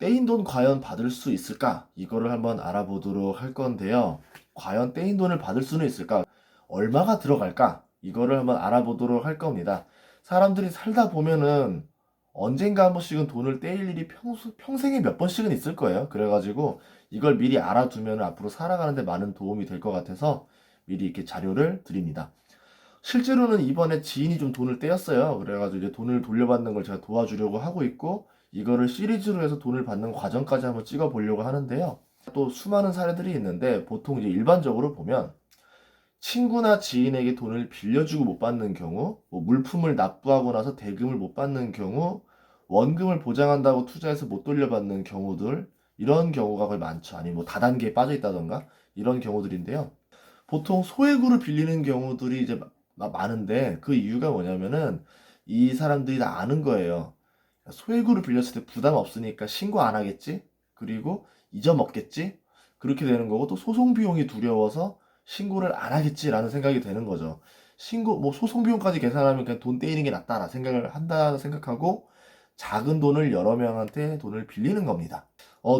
떼인 돈 과연 받을 수 있을까? 이거를 한번 알아보도록 할 건데요. 과연 떼인 돈을 받을 수는 있을까? 얼마가 들어갈까? 이거를 한번 알아보도록 할 겁니다. 사람들이 살다 보면은 언젠가 한 번씩은 돈을 떼일 일이 평생에 몇 번씩은 있을 거예요. 그래가지고 이걸 미리 알아두면 앞으로 살아가는데 많은 도움이 될 것 같아서 미리 이렇게 자료를 드립니다. 실제로는 이번에 지인이 좀 돈을 떼었어요. 그래가지고 이제 돈을 돌려받는 걸 제가 도와주려고 하고 있고, 이거를 시리즈로 해서 돈을 받는 과정까지 한번 찍어 보려고 하는데요. 또 수많은 사례들이 있는데, 보통 이제 일반적으로 보면, 친구나 지인에게 돈을 빌려주고 못 받는 경우, 뭐 물품을 납부하고 나서 대금을 못 받는 경우, 원금을 보장한다고 투자해서 못 돌려받는 경우들, 이런 경우가 거의 많죠. 아니면 뭐 다단계에 빠져 있다던가, 이런 경우들인데요. 보통 소액으로 빌리는 경우들이 이제 많은데 그 이유가 뭐냐면은 이 사람들이 다 아는 거예요. 소액으로 빌렸을 때 부담 없으니까 신고 안 하겠지? 그리고 잊어먹겠지? 그렇게 되는 거고 또 소송 비용이 두려워서 신고를 안 하겠지라는 생각이 되는 거죠. 뭐 소송 비용까지 계산하면 그냥 돈 떼이는 게 낫다라 생각을 한다 생각하고 작은 돈을 여러 명한테 돈을 빌리는 겁니다.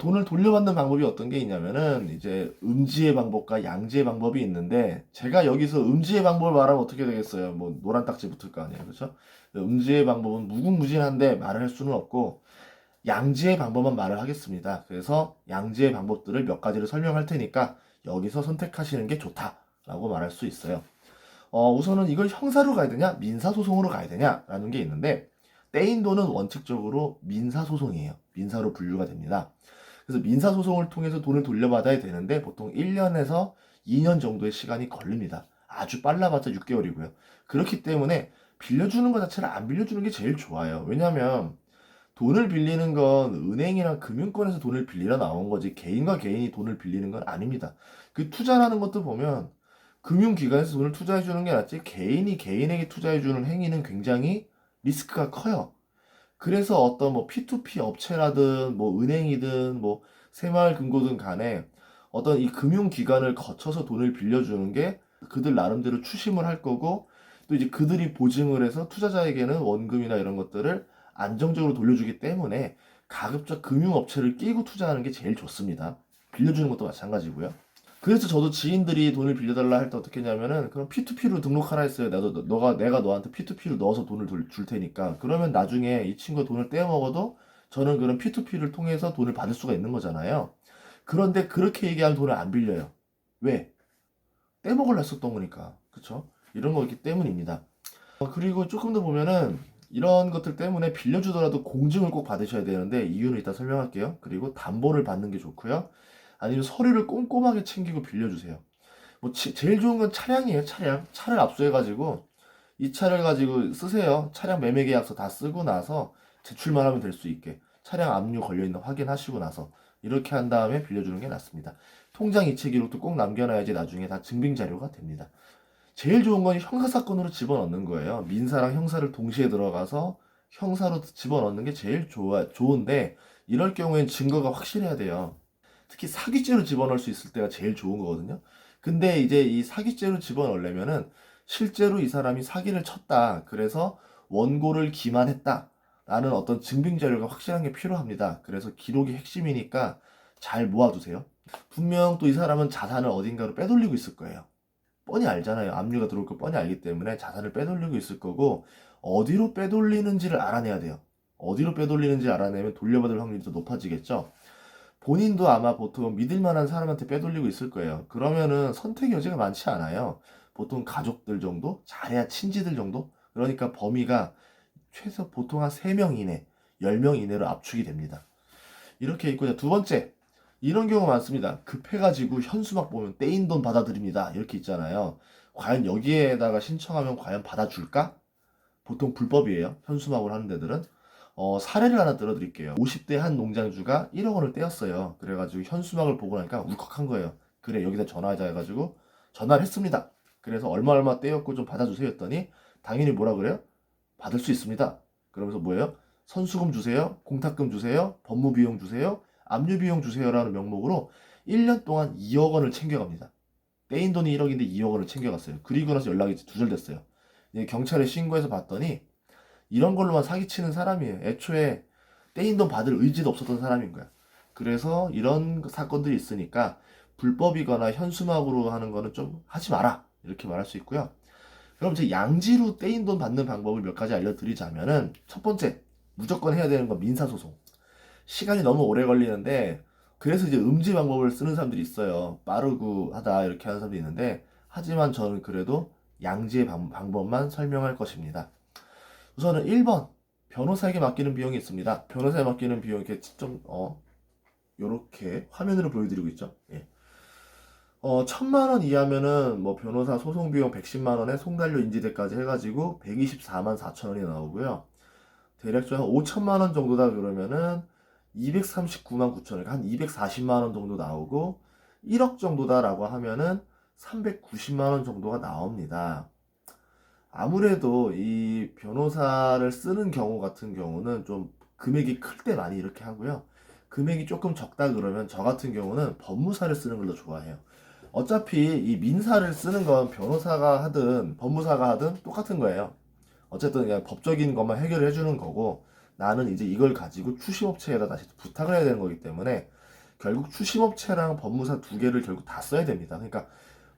돈을 돌려받는 방법이 어떤 게 있냐면은 이제 음지의 방법과 양지의 방법이 있는데 제가 여기서 음지의 방법을 말하면 어떻게 되겠어요? 뭐 노란 딱지 붙을 거 아니에요, 그렇죠? 음지의 방법은 무궁무진한데 말을 할 수는 없고 양지의 방법만 말을 하겠습니다. 그래서 양지의 방법들을 몇 가지를 설명할 테니까 여기서 선택하시는 게 좋다라고 말할 수 있어요. 우선은 이걸 형사로 가야 되냐, 민사소송으로 가야 되냐라는 게 있는데 떼인 돈은 원칙적으로 민사소송이에요. 민사로 분류가 됩니다. 그래서 민사소송을 통해서 돈을 돌려받아야 되는데 보통 1년에서 2년 정도의 시간이 걸립니다. 아주 빨라봤자 6개월이고요. 그렇기 때문에 빌려주는 것 자체를 안 빌려주는 게 제일 좋아요. 왜냐하면 돈을 빌리는 건 은행이나 금융권에서 돈을 빌리러 나온 거지 개인과 개인이 돈을 빌리는 건 아닙니다. 그 투자라는 것도 보면 금융기관에서 돈을 투자해 주는 게 낫지 개인이 개인에게 투자해 주는 행위는 굉장히 리스크가 커요. 그래서 어떤 뭐 P2P 업체라든 뭐 은행이든 뭐 새마을금고든 간에 어떤 이 금융기관을 거쳐서 돈을 빌려주는 게 그들 나름대로 추심을 할 거고 또 이제 그들이 보증을 해서 투자자에게는 원금이나 이런 것들을 안정적으로 돌려주기 때문에 가급적 금융업체를 끼고 투자하는 게 제일 좋습니다. 빌려주는 것도 마찬가지고요. 그래서 저도 지인들이 돈을 빌려달라 할 때 어떻게 했냐면은 그럼 P2P로 등록하라 했어요. 내가 너한테 P2P로 넣어서 돈을 줄 테니까. 그러면 나중에 이 친구가 돈을 떼어먹어도 저는 그런 P2P를 통해서 돈을 받을 수가 있는 거잖아요. 그런데 그렇게 얘기하면 돈을 안 빌려요. 왜? 떼먹으려 했었던 거니까. 그쵸? 이런 거기 때문입니다. 그리고 조금 더 보면은 이런 것들 때문에 빌려주더라도 공증을 꼭 받으셔야 되는데 이유는 이따 설명할게요. 그리고 담보를 받는 게 좋고요. 아니면 서류를 꼼꼼하게 챙기고 빌려주세요. 뭐 제일 좋은 건 차량이에요. 차를 압수해가지고 이 차를 가지고 쓰세요. 차량 매매 계약서 다 쓰고 나서 제출만 하면 될 수 있게 차량 압류 걸려있는 확인하시고 나서 이렇게 한 다음에 빌려주는 게 낫습니다. 통장 이체 기록도 꼭 남겨놔야지 나중에 다 증빙 자료가 됩니다. 제일 좋은 건 형사사건으로 집어넣는 거예요. 민사랑 형사를 동시에 들어가서 형사로 집어넣는 게 제일 좋은데 이럴 경우엔 증거가 확실해야 돼요. 특히 사기죄로 집어넣을 수 있을 때가 제일 좋은 거거든요. 근데 이제 이 사기죄로 집어넣으려면은 실제로 이 사람이 사기를 쳤다. 그래서 원고를 기만했다. 라는 어떤 증빙 자료가 확실한 게 필요합니다. 그래서 기록이 핵심이니까 잘 모아두세요. 분명 또 이 사람은 자산을 어딘가로 빼돌리고 있을 거예요. 뻔히 알잖아요. 압류가 들어올 거 뻔히 알기 때문에 자산을 빼돌리고 있을 거고 어디로 빼돌리는지를 알아내야 돼요. 어디로 빼돌리는지 알아내면 돌려받을 확률이 더 높아지겠죠. 본인도 아마 보통 믿을 만한 사람한테 빼돌리고 있을 거예요. 그러면은 선택 여지가 많지 않아요. 보통 가족들 정도? 잘해야 친지들 정도? 그러니까 범위가 최소 보통 한 3명 이내, 10명 이내로 압축이 됩니다. 이렇게 있고, 두 번째, 이런 경우 많습니다. 급해가지고 현수막 보면 떼인 돈 받아드립니다. 이렇게 있잖아요. 과연 여기에다가 신청하면 과연 받아줄까? 보통 불법이에요. 현수막으로 하는 데들은. 사례를 하나 들어드릴게요. 50대 한 농장주가 1억 원을 떼었어요. 그래가지고 현수막을 보고 나니까 울컥한 거예요. 그래, 여기다 전화하자 해가지고 전화를 했습니다. 그래서 얼마 떼었고 좀 받아주세요 했더니 당연히 뭐라 그래요? 받을 수 있습니다. 그러면서 뭐예요? 선수금 주세요, 공탁금 주세요, 법무비용 주세요, 압류비용 주세요라는 명목으로 1년 동안 2억 원을 챙겨갑니다. 떼인 돈이 1억인데 2억 원을 챙겨갔어요. 그리고 나서 연락이 두절됐어요. 경찰에 신고해서 봤더니 이런 걸로만 사기치는 사람이에요. 애초에 떼인 돈 받을 의지도 없었던 사람인 거야. 그래서 이런 사건들이 있으니까 불법이거나 현수막으로 하는 거는 좀 하지 마라. 이렇게 말할 수 있고요. 그럼 이제 양지로 떼인 돈 받는 방법을 몇 가지 알려드리자면은, 첫 번째, 무조건 해야 되는 건 민사소송. 시간이 너무 오래 걸리는데, 그래서 이제 음지 방법을 쓰는 사람들이 있어요. 빠르고 하다 이렇게 하는 사람들이 있는데, 하지만 저는 그래도 양지의 방법만 설명할 것입니다. 우선은 1번, 변호사에게 맡기는 비용이 있습니다. 변호사에 맡기는 비용 이렇게 좀 요렇게 화면으로 보여드리고 있죠. 예. 1000만 원 이하면은 뭐 변호사 소송 비용 110만 원에 송달료 인지대까지 해가지고 124만 4천 원이 나오고요. 대략적으로 한 5천만 원 정도다 그러면은 239만 9천 원, 한 240만 원 정도 나오고, 1억 정도다라고 하면은 390만 원 정도가 나옵니다. 아무래도 이 변호사를 쓰는 경우 같은 경우는 좀 금액이 클 때 많이 이렇게 하고요. 금액이 조금 적다 그러면 저 같은 경우는 법무사를 쓰는 걸 더 좋아해요. 어차피 이 민사를 쓰는 건 변호사가 하든 법무사가 하든 똑같은 거예요. 어쨌든 그냥 법적인 것만 해결을 해주는 거고, 나는 이제 이걸 가지고 추심업체에다 다시 부탁을 해야 되는 거기 때문에 결국 추심업체랑 법무사 두 개를 결국 다 써야 됩니다. 그러니까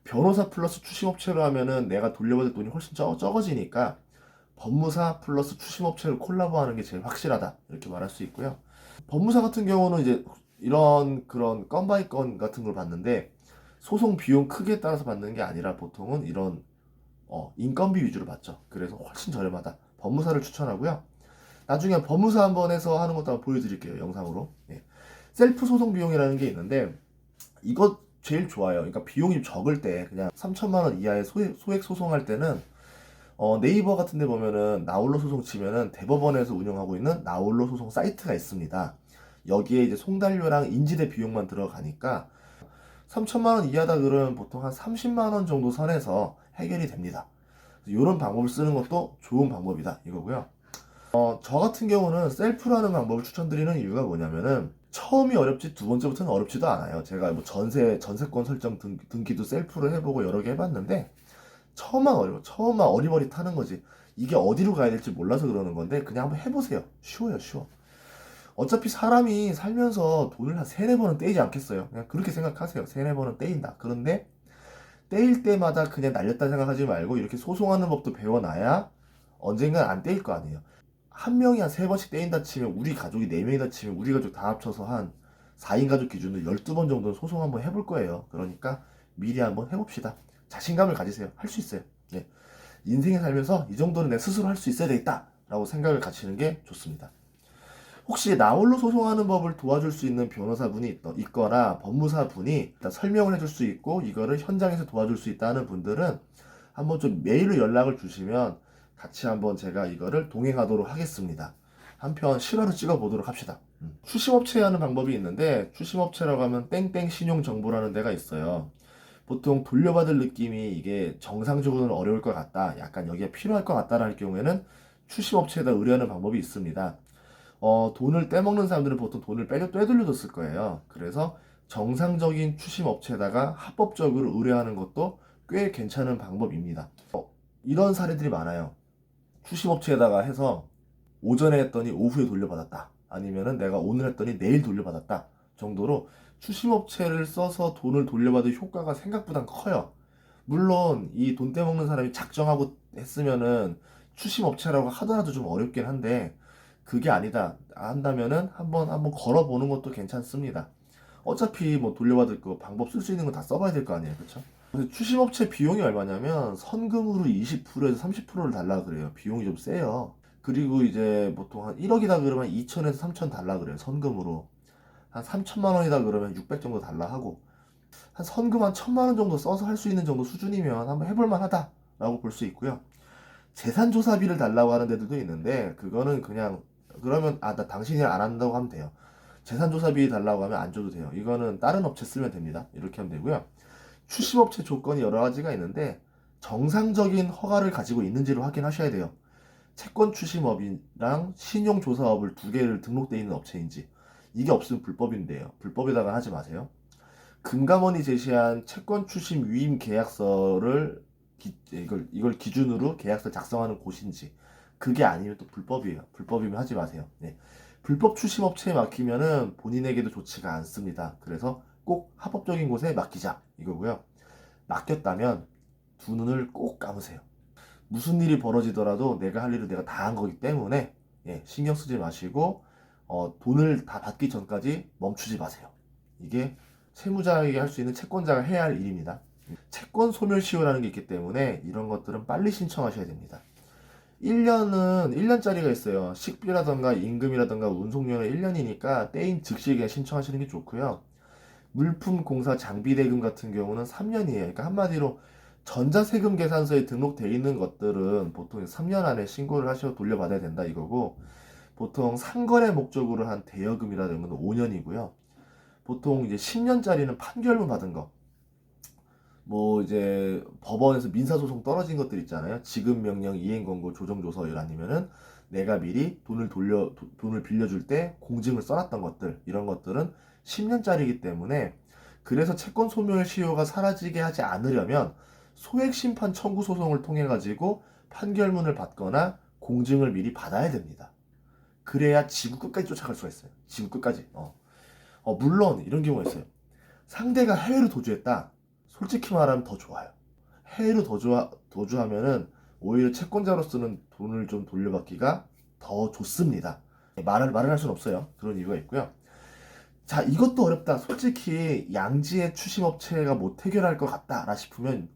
변호사 플러스 추심업체로 하면은 내가 돌려받을 돈이 훨씬 적어지니까 법무사 플러스 추심업체를 콜라보하는 게 제일 확실하다, 이렇게 말할 수 있고요. 법무사 같은 경우는 이제 이런 그런 건 바이 건 같은 걸 받는데, 소송 비용 크기에 따라서 받는 게 아니라 보통은 이런 인건비 위주로 받죠. 그래서 훨씬 저렴하다. 법무사를 추천하고요. 나중에 법무사 한번 해서 하는 것도 한번 보여드릴게요, 영상으로. 예. 셀프 소송 비용이라는 게 있는데, 이거 제일 좋아요. 그러니까 비용이 적을 때 그냥 3천만 원 이하의 소액 소송할 때는 네이버 같은 데 보면은 나홀로 소송 치면은 대법원에서 운영하고 있는 나홀로 소송 사이트가 있습니다. 여기에 이제 송달료랑 인지대 비용만 들어가니까 3천만 원 이하다 그러면 보통 한 30만 원 정도 선에서 해결이 됩니다. 이런 방법을 쓰는 것도 좋은 방법이다 이거고요. 저 같은 경우는 셀프라는 방법을 추천드리는 이유가 뭐냐면은, 처음이 어렵지 두 번째부터는 어렵지도 않아요. 제가 뭐 전세권 설정 등기도 셀프로 해보고 여러 개 해봤는데, 처음만 어려워. 처음만 어리버리타는 거지. 이게 어디로 가야 될지 몰라서 그러는 건데, 그냥 한번 해보세요. 쉬워요, 쉬워. 어차피 사람이 살면서 돈을 한 세네 번은 떼이지 않겠어요. 그냥 그렇게 생각하세요. 세네 번은 떼인다. 그런데 떼일 때마다 그냥 날렸다 생각하지 말고, 이렇게 소송하는 법도 배워놔야 언젠간 안 떼일 거 아니에요. 한 명이 한 세 번씩 떼인다 치면, 우리 가족이 네 명이다 치면, 우리 가족 다 합쳐서 한 4인 가족 기준으로 12번 정도는 소송 한번 해볼 거예요. 그러니까 미리 한번 해봅시다. 자신감을 가지세요. 할 수 있어요. 네. 인생에 살면서 이 정도는 내 스스로 할 수 있어야 되겠다 라고 생각을 가지는 게 좋습니다. 혹시 나홀로 소송하는 법을 도와줄 수 있는 변호사분이 있거나 법무사분이 일단 설명을 해줄 수 있고 이거를 현장에서 도와줄 수 있다는 분들은 한번 좀 메일로 연락을 주시면 같이 한번 제가 이거를 동행하도록 하겠습니다. 한편 실화로 찍어보도록 합시다. 추심업체 하는 방법이 있는데, 추심업체라고 하면 땡땡 신용정보라는 데가 있어요. 보통 돌려받을 느낌이 이게 정상적으로는 어려울 것 같다, 약간 여기에 필요할 것 같다라 할 경우에는 추심업체에다 의뢰하는 방법이 있습니다. 돈을 떼먹는 사람들은 보통 돈을 떼돌려줬을 거예요. 그래서 정상적인 추심업체에다가 합법적으로 의뢰하는 것도 꽤 괜찮은 방법입니다. 이런 사례들이 많아요. 추심업체에다가 해서 오전에 했더니 오후에 돌려받았다, 아니면은 내가 오늘 했더니 내일 돌려받았다 정도로 추심업체를 써서 돈을 돌려받을 효과가 생각보다 커요. 물론 이 돈 떼먹는 사람이 작정하고 했으면은 추심업체라고 하더라도 좀 어렵긴 한데, 그게 아니다 한다면은 한번 걸어보는 것도 괜찮습니다. 어차피 뭐 돌려받을 거 방법 쓸 수 있는 거 다 써봐야 될 거 아니에요, 그렇죠? 추심업체 비용이 얼마냐면 선금으로 20%에서 30%를 달라 그래요. 비용이 좀 세요. 그리고 이제 보통 한 1억이다 그러면 2천에서 3천 달라 그래요, 선금으로. 한 3천만 원이다 그러면 600 정도 달라 하고, 한 선금 한 1천만 원 정도 써서 할 수 있는 정도 수준이면 한번 해볼 만하다라고 볼 수 있고요. 재산조사비를 달라고 하는 데들도 있는데, 그거는 그냥 그러면 나 당신이 안 한다고 하면 돼요. 재산조사비 달라고 하면 안 줘도 돼요. 이거는 다른 업체 쓰면 됩니다. 이렇게 하면 되고요. 추심업체 조건이 여러 가지가 있는데, 정상적인 허가를 가지고 있는지를 확인하셔야 돼요. 채권 추심업이랑 신용조사업을 두 개를 등록되어 있는 업체인지. 이게 없으면 불법인데요. 불법에다가 하지 마세요. 금감원이 제시한 채권 추심 위임 계약서를 이걸 기준으로 계약서 작성하는 곳인지, 그게 아니면 또 불법이에요. 불법이면 하지 마세요. 네. 불법 추심 업체에 맡기면은 본인에게도 좋지가 않습니다. 그래서 꼭 합법적인 곳에 맡기자 이거고요. 맡겼다면 두 눈을 꼭 감으세요. 무슨 일이 벌어지더라도 내가 할 일을 내가 다 한 거기 때문에 신경 쓰지 마시고 돈을 다 받기 전까지 멈추지 마세요. 이게 채무자에게 할 수 있는 채권자가 해야 할 일입니다. 채권 소멸시효라는 게 있기 때문에 이런 것들은 빨리 신청하셔야 됩니다. 1년은 1년짜리가 있어요. 식비라던가 임금이라던가 운송료는 1년이니까 때인 즉시 그냥 신청하시는 게 좋고요. 물품 공사 장비 대금 같은 경우는 3년이에요. 그러니까 한마디로 전자세금 계산서에 등록되어 있는 것들은 보통 3년 안에 신고를 하셔 돌려받아야 된다 이거고, 보통 상거래 목적으로 한 대여금이라는 건 5년이고요. 보통 이제 10년짜리는 판결문 받은 거, 뭐 이제 법원에서 민사소송 떨어진 것들 있잖아요. 지급명령, 이행권고, 조정조서 아니면은 내가 미리 돈을 빌려줄 때 공증을 써놨던 것들, 이런 것들은 10년짜리이기 때문에, 그래서 채권 소멸 시효가 사라지게 하지 않으려면 소액 심판 청구 소송을 통해 가지고 판결문을 받거나 공증을 미리 받아야 됩니다. 그래야 지구 끝까지 쫓아갈 수가 있어요. 지구 끝까지. 물론 이런 경우가 있어요. 상대가 해외로 도주했다. 솔직히 말하면 더 좋아요. 해외로 도주하면은 오히려 채권자로서는 돈을 좀 돌려받기가 더 좋습니다. 말을 할 수는 없어요. 그런 이유가 있고요. 자, 이것도 어렵다. 솔직히 양지의 추심업체가 못 해결할 것 같다라 싶으면,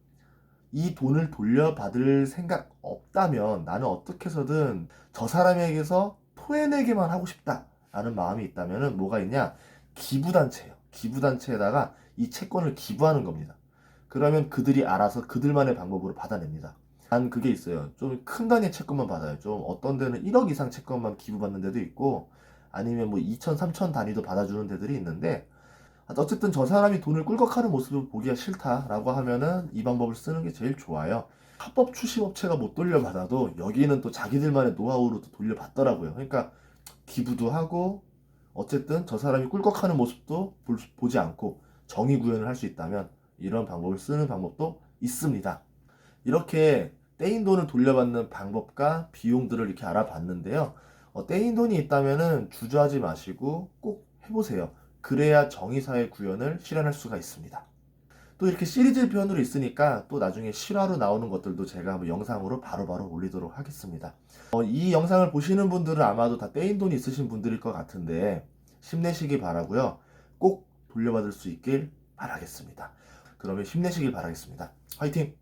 이 돈을 돌려받을 생각 없다면, 나는 어떻게 해서든 저 사람에게서 토해내기만 하고 싶다라는 마음이 있다면은 뭐가 있냐? 기부단체예요. 기부단체에다가 이 채권을 기부하는 겁니다. 그러면 그들이 알아서 그들만의 방법으로 받아냅니다. 단 그게 있어요. 좀 큰 단위의 채권만 받아요. 좀 어떤 데는 1억 이상 채권만 기부받는 데도 있고, 아니면 뭐 2천, 3천 단위도 받아주는 데들이 있는데, 어쨌든 저 사람이 돈을 꿀꺽하는 모습을 보기가 싫다라고 하면은 이 방법을 쓰는 게 제일 좋아요. 합법 추심업체가 못 돌려받아도 여기는 또 자기들만의 노하우로 또 돌려받더라고요. 그러니까 기부도 하고, 어쨌든 저 사람이 꿀꺽하는 모습도 보지 않고 정의 구현을 할 수 있다면 이런 방법을 쓰는 방법도 있습니다. 이렇게 떼인 돈을 돌려받는 방법과 비용들을 이렇게 알아봤는데요. 떼인 돈이 있다면은 주저하지 마시고 꼭 해보세요. 그래야 정의사회 구현을 실현할 수가 있습니다. 또 이렇게 시리즈 편으로 있으니까 또 나중에 실화로 나오는 것들도 제가 한번 영상으로 바로바로 올리도록 하겠습니다. 이 영상을 보시는 분들은 아마도 다 떼인 돈이 있으신 분들일 것 같은데 힘내시길 바라고요. 꼭 돌려받을 수 있길 바라겠습니다. 그러면 힘내시길 바라겠습니다. 화이팅!